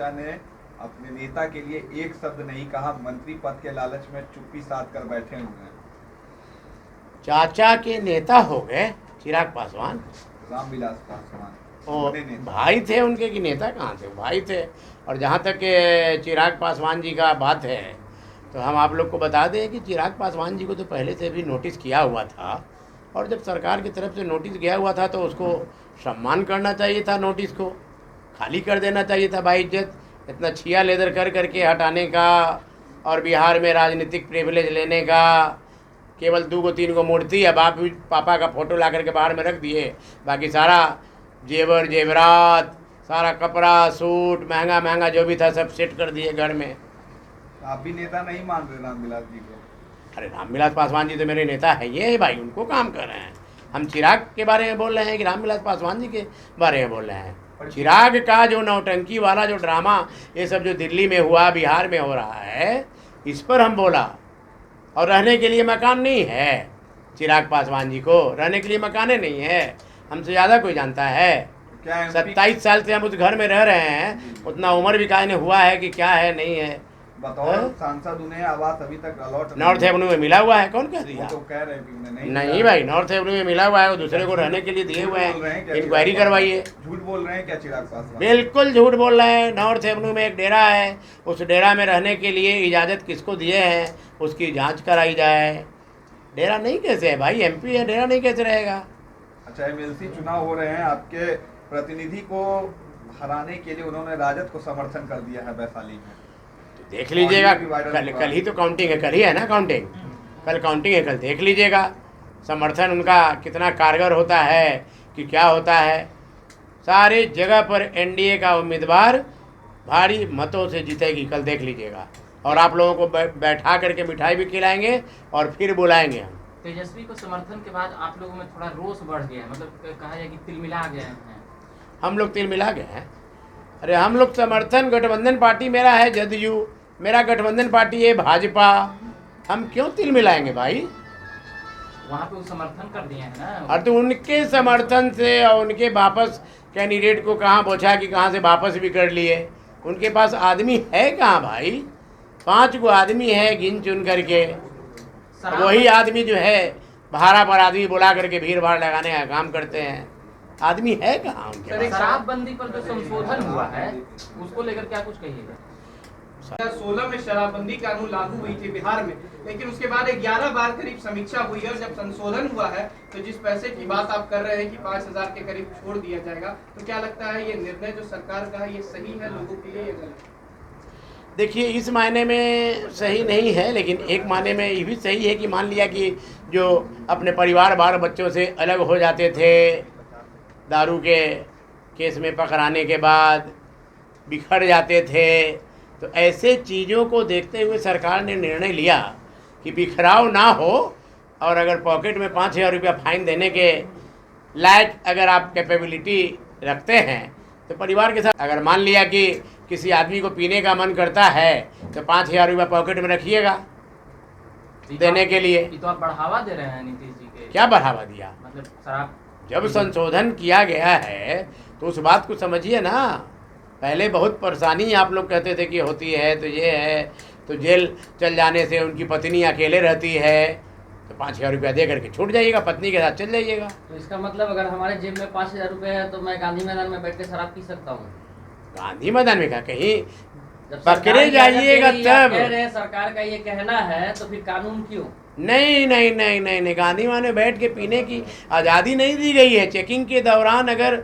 चाचा ने अपने नेता के लिए एक शब्द नहीं कहा, मंत्री पद के लालच में चुप्पी साध कर बैठे हुए हैं। चाचा के नेता हो गए चिराग पासवान, रामविलास पासवान और बड़े नेता। भाई थे उनके कि नेता कहाँ थे, भाई थे। और जहाँ तक के चिराग पासवान जी का बात है तो हम आप लोग को बता दें कि चिराग पासवान जी को तो पहले से भी नोटिस किया हुआ था, और जब सरकार की तरफ से नोटिस गया हुआ था तो उसको सम्मान करना चाहिए था, नोटिस को खाली कर देना चाहिए था बाइज्जत। इतना छिया लेदर कर करके हटाने का और बिहार में राजनीतिक प्रिविलेज लेने का, केवल 2-3 मूर्ति है, पापा का फोटो ला करके बाहर में रख दिए, बाकी सारा जेवर जेवरात, सारा कपड़ा सूट महंगा महंगा जो भी था सब सेट कर दिए घर में। आप भी नेता नहीं मान रहे रामविलास जी को? अरे रामविलास पासवान जी तो मेरे नेता है, ये है भाई, उनको काम कर रहे हैं। हम चिराग के बारे में बोल रहे हैं कि रामविलास पासवान जी के बारे में बोल रहे हैं? चिराग का जो नौटंकी वाला जो ड्रामा ये सब जो दिल्ली में हुआ, बिहार में हो रहा है, इस पर हम बोला। और रहने के लिए मकान नहीं है चिराग पासवान जी को, रहने के लिए मकाने नहीं है, हमसे ज़्यादा कोई जानता है। 27 साल से हम उस घर में रह रहे हैं, उतना उम्र भी काहे ने हुआ है कि क्या है नहीं है। बतौर सांसद उन्हें आवास अभी तक अलॉट नॉर्थ एवेन्यू में मिला हुआ है, कौन कह दिया? तो कह रहे हैं कि उन्हें नहीं भाई, नॉर्थ एवेन्यू में मिला हुआ है, वो दूसरे को रहने के लिए दिए हुए हैं, इंक्वायरी करवाइए। झूठ बोल रहे हैं क्या चिराग पासवान? बिल्कुल झूठ बोल रहे हैं। नॉर्थ एवेन्यू में एक डेरा है, उस डेरा में रहने के लिए इजाज़त किसको दिए हैं उसकी जांच कराई जाए। डेरा नहीं कैसे है भाई, एमपी है, डेरा नहीं कैसे रहेगा? अच्छा, एमएलसी चुनाव हो रहे हैं, आपके प्रतिनिधि को हराने के लिए उन्होंने राजद को समर्थन कर दिया है वैशाली में, तो देख लीजिएगा। कल ही तो काउंटिंग है, कल ही है ना काउंटिंग, कल काउंटिंग है, कल देख लीजिएगा समर्थन उनका कितना कारगर होता है कि क्या होता है। सारे जगह पर एनडीए का उम्मीदवार भारी मतों से जीतेगी, कल देख लीजिएगा। और आप लोगों को बैठा करके मिठाई भी खिलाएंगे और फिर बुलाएंगे हम। तेजस्वी को समर्थन के बाद आप लोगों में थोड़ा रोष बढ़ गया है, मतलब कहा जाए कि तिलमिला गए हैं। हम लोग तिलमिला गए हैं? अरे हम लोग समर्थन, गठबंधन पार्टी मेरा है जदयू, मेरा गठबंधन पार्टी है भाजपा, हम क्यों तिलमिलाएंगे भाई? वहाँ पे वो समर्थन कर दिए हैं ना। और तो उनके समर्थन से और उनके वापस कैंडिडेट को कहाँ पहुँचा कि कहाँ से वापस भी कर लिए। उनके पास आदमी है कहाँ भाई? 5 गो आदमी है गिन चुन करके, वही आदमी जो है भाड़ा पर आदमी बुला करके भीड़ भाड़ लगाने का काम करते हैं। आदमी है कहाँ उनके? शराबबंदी पर जो संशोधन हुआ है उसको लेकर क्या कुछ कहिएगा? 2016 में शराबबंदी कानून लागू हुई थी बिहार में, लेकिन उसके बाद 11 बार करीब समीक्षा हुई है, और जब संशोधन हुआ है तो जिस पैसे की बात आप कर रहे हैं कि 5,000 के करीब छोड़ दिया जाएगा, तो क्या लगता है ये निर्णय जो सरकार का है ये सही है लोगों के लिए या गलत? देखिए, इस मायने में सही नहीं है, लेकिन एक मायने में ये भी सही है कि मान लिया कि जो अपने परिवार बाल बच्चों से अलग हो जाते थे, दारू के केस में पकड़ाने के बाद बिखर जाते थे, तो ऐसे चीज़ों को देखते हुए सरकार ने निर्णय लिया कि बिखराव ना हो, और अगर पॉकेट में 5,000 रुपया फाइन देने के लायक अगर आप कैपेबिलिटी रखते हैं तो परिवार के साथ, अगर मान लिया कि किसी आदमी को पीने का मन करता है तो 5,000 रुपया पॉकेट में रखिएगा देने के लिए। तो आप बढ़ावा दे रहे हैं नीतीश जी के? क्या बढ़ावा दिया? मतलब शराब जब संशोधन किया गया है तो उस बात को समझिए ना। पहले बहुत परेशानी आप लोग कहते थे कि होती है, तो ये है, तो जेल चल जाने से उनकी पत्नी अकेले रहती है, तो 5,000 रुपया दे करके छूट जाइएगा, पत्नी के साथ चल जाइएगा। तो इसका मतलब अगर हमारे जेब में 5,000 रुपये है तो मैं गांधी मैदान में बैठ के शराब पी सकता हूँ? गांधी मैदान में कहीं पकड़े जाइएगा तब। कह रहे हैं सरकार का ये कहना है, तो फिर कानून क्यों? नहीं नहीं नहीं नहीं नहीं, गांधी मैदान में बैठ के पीने की आज़ादी नहीं दी गई है। चेकिंग के दौरान अगर